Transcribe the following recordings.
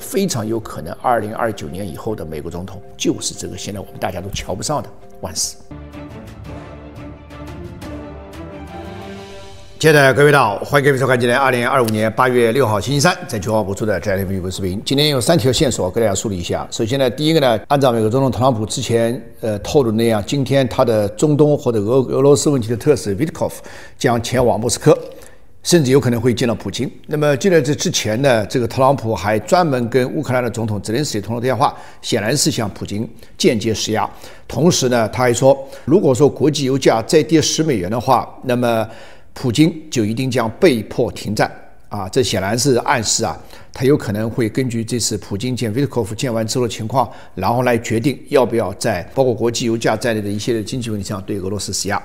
非常有可能2029年以后的美国总统就是这个现在我们大家都瞧不上的万斯。接着各位好，欢迎各位收看今天2025年8月6号星期三在9号播出的 JTV 视频。今天有3条线索给大家梳理一下。首先呢，第一个呢，按照美国总统特朗普之前透露那样，今天他的中东或者俄罗斯问题的特使 Vitkov 将前往莫斯科。甚至有可能会见到普京。那么就在这之前呢，这个特朗普还专门跟乌克兰的总统泽连斯基通了电话，显然是向普京间接施压。同时呢，他还说，如果说国际油价再跌$10的话，那么普京就一定将被迫停战。这显然是暗示他有可能会根据这次普京见维特科夫见完之后的情况，然后来决定要不要在包括国际油价在内的一系列经济问题上对俄罗斯施压。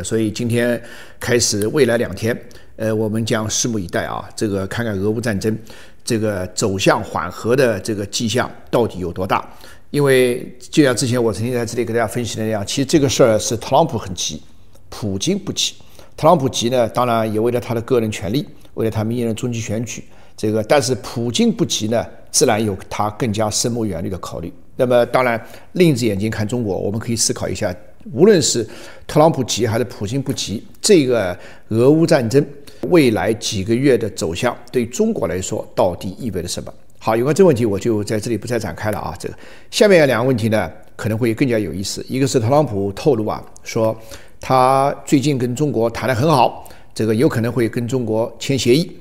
所以今天开始未来2天。我们将拭目以待这个看看俄乌战争这个走向缓和的这个迹象到底有多大。因为就像之前我曾经在这里给大家分析的那样，其实这个事儿是特朗普很急，普京不急。特朗普急呢，当然也为了他的个人权利，为了他明年的中期选举，但是普京不急呢，自然有他更加深谋远虑的考虑。那么当然另一只眼睛看中国，我们可以思考一下，无论是特朗普急还是普京不急，这个俄乌战争未来几个月的走向对中国来说到底意味着什么？好，有关这个问题我就在这里不再展开了下面2个问题呢可能会更加有意思。一个是特朗普透露说他最近跟中国谈得很好，有可能会跟中国签协议。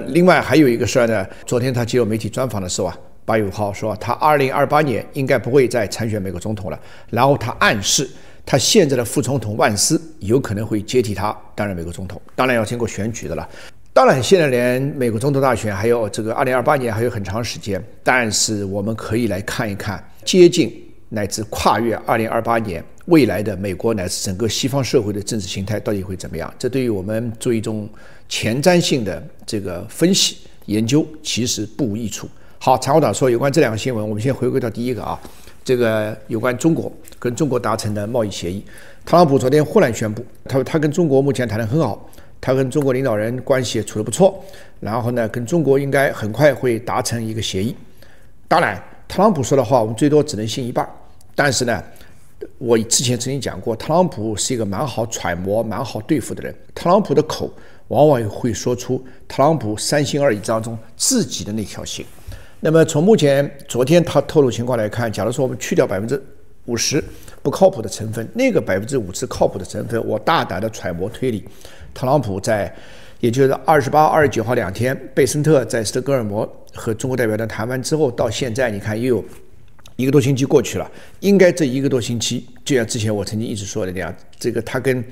另外还有一个事呢，昨天他接受媒体专访的时候8月5号说他2028年应该不会再参选美国总统了，然后他暗示他现在的副总统万斯有可能会接替他担任美国总统，当然要经过选举的了。当然现在连美国总统大选还有2028年还有很长时间，但是我们可以来看一看接近乃至跨越2028年未来的美国乃至整个西方社会的政治形态到底会怎么样。这对于我们做一种前瞻性的分析研究其实不无益处。好，长话短说，有关这2个新闻，我们先回归到第一个有关中国跟中国达成的贸易协议。特朗普昨天忽然宣布，他跟中国目前谈得很好，他跟中国领导人关系也处得不错，然后呢跟中国应该很快会达成一个协议。当然特朗普说的话我们最多只能信一半，但是呢我之前曾经讲过，特朗普是一个蛮好揣摩蛮好对付的人，特朗普的口往往会说出特朗普3心2意当中自己的那条线。那么从昨天他透露情况来看，假如说我们去掉50%不靠谱的成分，那个50%靠谱的成分，我大胆的揣摩推理，特朗普也就是28、29号2天，贝森特在斯德哥尔摩和中国代表团谈完之后，到现在你看又有1个多星期过去了，应该这1个多星期，就像之前我曾经一直说的那样，他跟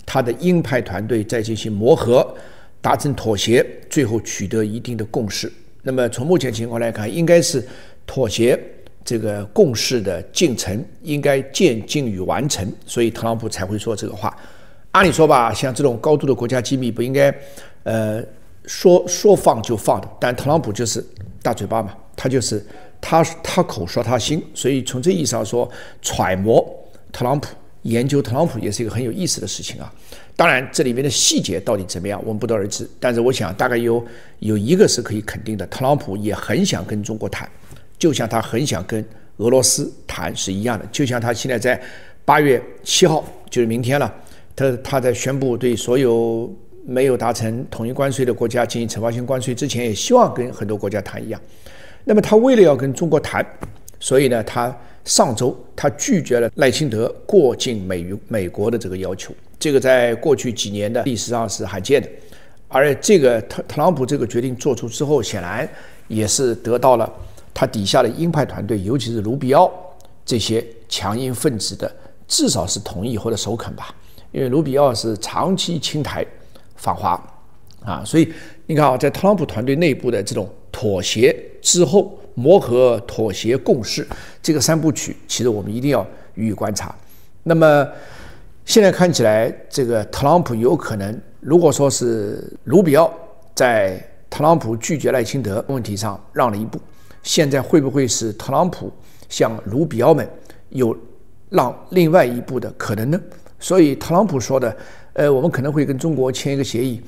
他的鹰派团队在进行磨合，达成妥协，最后取得一定的共识。那么从目前情况来看，应该是妥协共识的进程应该渐近于完成，所以特朗普才会说这个话。按理说像这种高度的国家机密不应该说放就放的，但特朗普就是大嘴巴嘛，他口说他心，所以从这意义上说，揣摩特朗普研究特朗普也是一个很有意思的事情当然这里面的细节到底怎么样我们不得而知，但是我想大概有一个是可以肯定的，特朗普也很想跟中国谈，就像他很想跟俄罗斯谈是一样的。就像他现在在8月7号就是明天了，他在宣布对所有没有达成统一关税的国家进行惩罚性关税之前，也希望跟很多国家谈一样。那么他为了要跟中国谈，所以呢上周他拒绝了赖清德过境美国的这个要求，这个在过去几年的历史上是罕见的。而特朗普这个决定做出之后，显然也是得到了他底下的鹰派团队，尤其是卢比奥这些强硬分子的至少是同意或者首肯吧，因为卢比奥是长期亲台反华所以你看在特朗普团队内部的这种妥协之后磨合妥协共识这个3部曲，其实我们一定要予以观察。那么现在看起来特朗普有可能，如果说是卢比奥在特朗普拒绝赖清德问题上让了一步，现在会不会是特朗普向卢比奥们有让另外一步的可能呢？所以特朗普说的我们可能会跟中国签一个协议，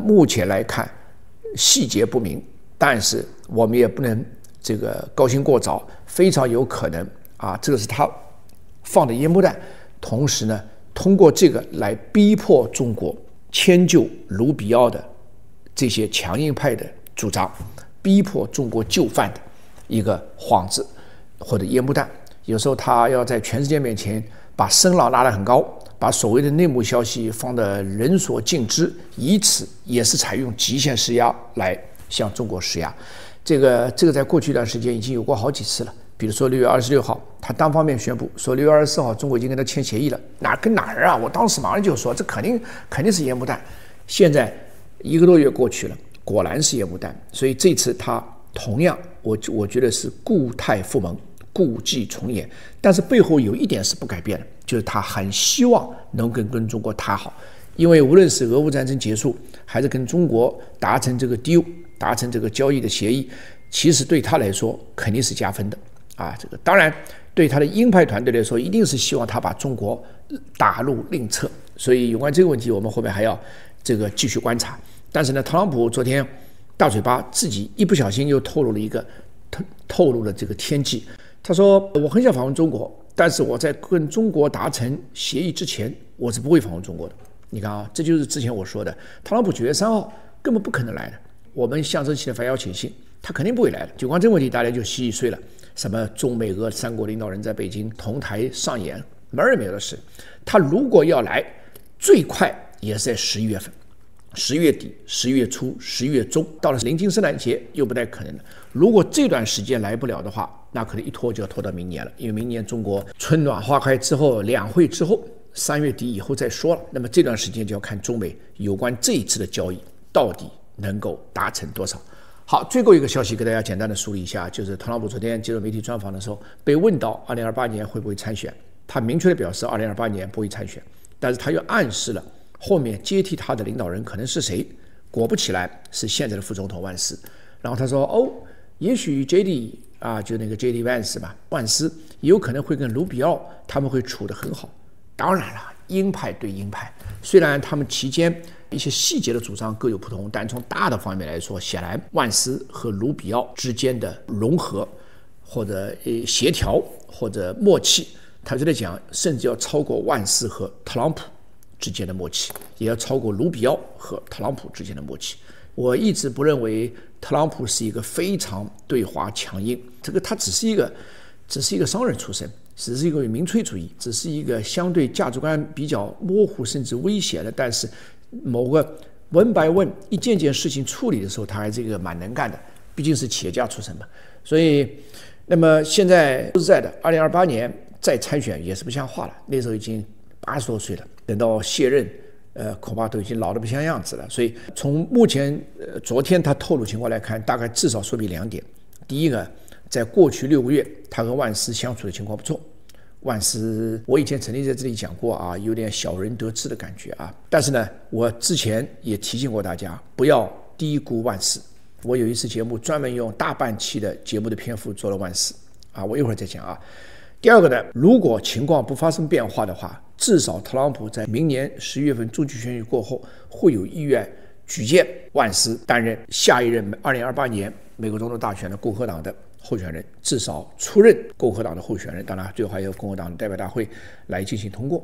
目前来看细节不明，但是我们也不能这个高兴过早，非常有可能啊，这个是他放的烟幕弹，同时呢，通过这个来逼迫中国迁就卢比奥的这些强硬派的主张，逼迫中国就范的一个幌子或者烟幕弹。有时候他要在全世界面前把声浪拉得很高，把所谓的内幕消息放得人所尽知，以此也是采用极限施压来向中国施压。这个在过去一段时间已经有过好几次了。比如说6月26号，他单方面宣布说6月24号中国已经跟他签协议了，哪儿跟哪儿啊？我当时马上就说这肯定是烟幕弹。现在1个多月过去了，果然是烟幕弹。所以这次他同样，我觉得是故态复萌，故伎重演。但是背后有一点是不改变的，就是他很希望能跟中国谈好，因为无论是俄乌战争结束，还是跟中国达成这个 deal， 达成这个交易的协议，其实对他来说肯定是加分的啊。这个当然对他的鹰派团队来说，一定是希望他把中国打入另册。所以有关这个问题，我们后面还要这个继续观察。但是呢，特朗普昨天大嘴巴自己一不小心又透露了这个天机。他说我很想访问中国，但是我在跟中国达成协议之前，我是不会访问中国的。你看啊，这就是之前我说的，特朗普9月3号根本不可能来的。我们象征性的发邀请信，他肯定不会来的。就光这个问题，大家就稀碎了。什么中美俄3国领导人在北京同台上演，门儿也没有的事。他如果要来，最快也是在11月份，10月底、10月初、10月中，到了临近圣诞节又不太可能了。如果这段时间来不了的话，那可能一拖就要拖到明年了，因为明年中国春暖花开之后，两会之后，3月底以后再说了。那么这段时间就要看中美有关这一次的交易到底能够达成多少。好，最后一个消息给大家简单的梳理一下，就是特朗普昨天接受媒体专访的时候，被问到2028年会不会参选，他明确的表示2028年不会参选，但是他又暗示了后面接替他的领导人可能是谁。果不其然，是现在的副总统万斯。然后他说，也许 JD 啊，就那个 JD Vance 吧，万斯也有可能会跟卢比奥他们会处得很好。当然了，鹰派对鹰派，虽然他们期间一些细节的主张各有不同，但从大的方面来说，显然万斯和卢比奥之间的融合或者协调或者默契，他就在讲，甚至要超过万斯和特朗普之间的默契，也要超过卢比奥和特朗普之间的默契。我一直不认为特朗普是一个非常对华强硬，这个他只是一个商人出身，只是一个民粹主义，只是一个相对价值观比较模糊甚至危险的，但是某个one by one一件件事情处理的时候，他还是一个蛮能干的，毕竟是企业家出身嘛。所以那么现在说实在的，2028年再参选也是不像话了，那时候已经80多岁了，等到卸任恐怕都已经老得不像样子了。所以从目前昨天他透露情况来看，大概至少说明2点。第一个，在过去6个月，他和万斯相处的情况不错。万斯，我以前曾经在这里讲过啊，有点小人得志的感觉啊。但是呢，我之前也提醒过大家，不要低估万斯。我有一次节目专门用大半期的节目的篇幅做了万斯啊，我一会儿再讲啊。第二个呢，如果情况不发生变化的话，至少特朗普在明年11月份中期选举过后，会有意愿举荐万斯担任下一任2028年美国总统大选的共和党的候选人，至少出任共和党的候选人。当然，最后还有共和党的代表大会来进行通过。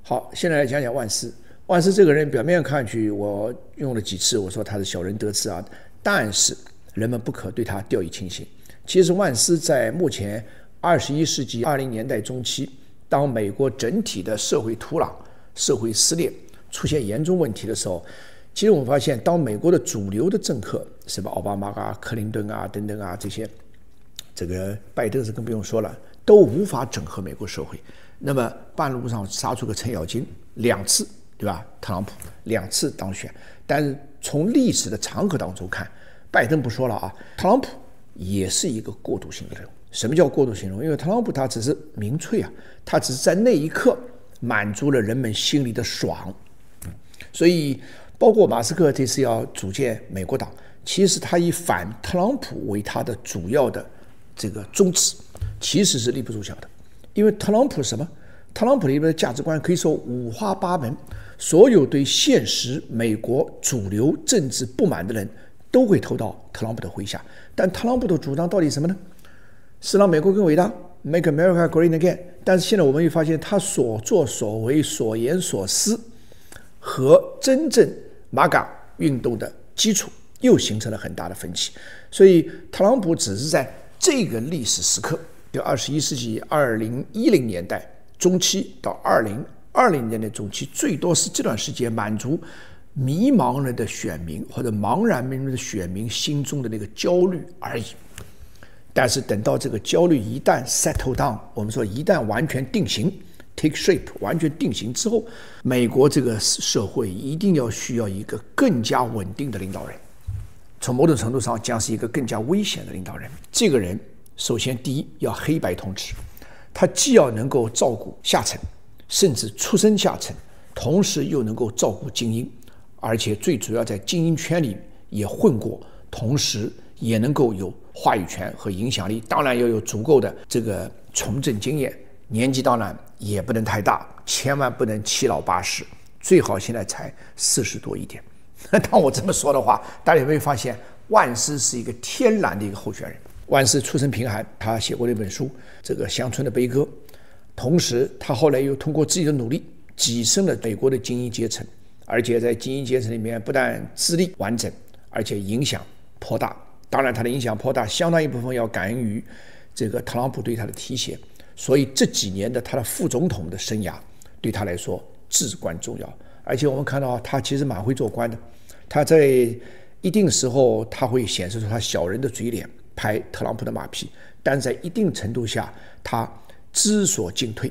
好，现在来讲讲万斯。万斯这个人表面看上去，我用了几次，我说他是小人得志啊，但是人们不可对他掉以轻心。其实万斯在目前21世纪20年代中期，当美国整体的社会土壤、社会撕裂出现严重问题的时候，其实我们发现，当美国的主流的政客，什么奥巴马啊、克林顿啊等等啊，这些，这个拜登是更不用说了，都无法整合美国社会。那么半路上杀出个程咬金，2次，对吧？特朗普2次当选，但是从历史的长河当中看，拜登不说了啊，特朗普也是一个过渡性的人物。什么叫过渡性人物？因为特朗普他只是民粹啊，他只是在那一刻满足了人们心里的爽。所以包括马斯克这次要组建美国党，其实他以反特朗普为他的主要的这个宗旨，其实是立不住脚的。因为特朗普什么？特朗普里面的价值观可以说五花八门，所有对现实美国主流政治不满的人都会投到特朗普的麾下。但特朗普的主张到底什么呢？是让美国更伟大 ，Make America Great Again。但是现在我们会发现，他所作所为、所言所思和真正MAGA运动的基础又形成了很大的分歧。所以特朗普只是在这个历史时刻，就21世纪2010年代中期到2020年代中期，最多是这段时间满足迷茫人的选民或者茫然人的选民心中的那个焦虑而已。但是等到这个焦虑一旦 settle down， 我们说一旦完全定型 take shape 完全定型之后，美国这个社会一定需要一个更加稳定的领导人，从某种程度上将是一个更加危险的领导人。这个人首先第一要黑白统治，他既要能够照顾下层，甚至出身下层，同时又能够照顾精英，而且最主要在精英圈里也混过，同时也能够有话语权和影响力，当然要有足够的这个从政经验，年纪当然也不能太大，千万不能七老八十，最好现在才40多一点。当我这么说的话，大家有没有发现万斯是一个天然的一个候选人？万斯出身贫寒，他写过那本书，这个乡村的悲歌，同时他后来又通过自己的努力跻身了美国的精英阶层，而且在精英阶层里面不但资历完整，而且影响颇大。当然他的影响颇大，相当一部分要感恩于这个特朗普对他的提携，所以这几年的他的副总统的生涯对他来说至关重要。而且我们看到他其实蛮会做官的，他在一定时候他会显示出他小人的嘴脸，拍特朗普的马屁，但在一定程度下他知所进退，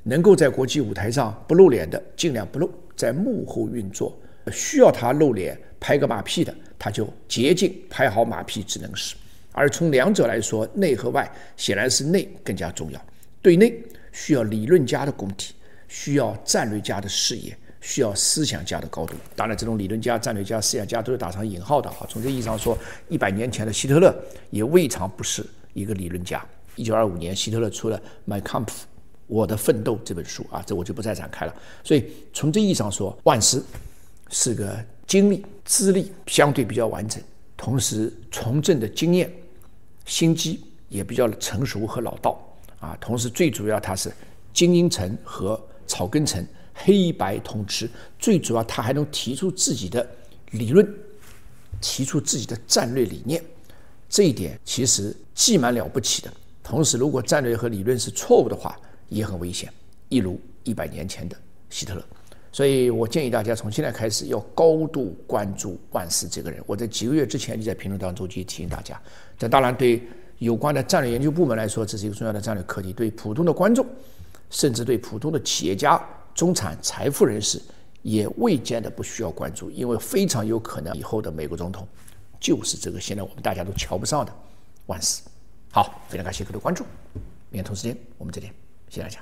能够在国际舞台上不露脸的尽量不露，在幕后运作，需要他露脸拍个马屁的他就竭尽拍好马屁之能事。而从两者来说，内和外显然是内更加重要。对内需要理论家的功底，需要战略家的视野，需要思想家的高度。当然这种理论家、战略家、思想家都是打上引号的。从这意义上说，100年前的希特勒也未尝不是一个理论家。1925年希特勒出了mein Kampf 我的奋斗这本书啊，这我就不再展开了。所以从这意义上说，万斯是个经历资历相对比较完整，同时从政的经验心机也比较成熟和老道啊，同时最主要他是精英层和草根层黑白通吃，最主要他还能提出自己的理论，提出自己的战略理念，这一点其实既蛮了不起的，同时如果战略和理论是错误的话也很危险，一如100年前的希特勒。所以我建议大家从现在开始要高度关注万斯这个人。我在几个月之前就在评论当中就提醒大家，这当然对有关的战略研究部门来说，这是一个重要的战略课题，对普通的观众，甚至对普通的企业家、中产财富人士也未见得不需要关注，因为非常有可能以后的美国总统就是这个现在我们大家都瞧不上的万斯。好，非常感谢各位的关注，明天同时间我们再见，谢谢大家。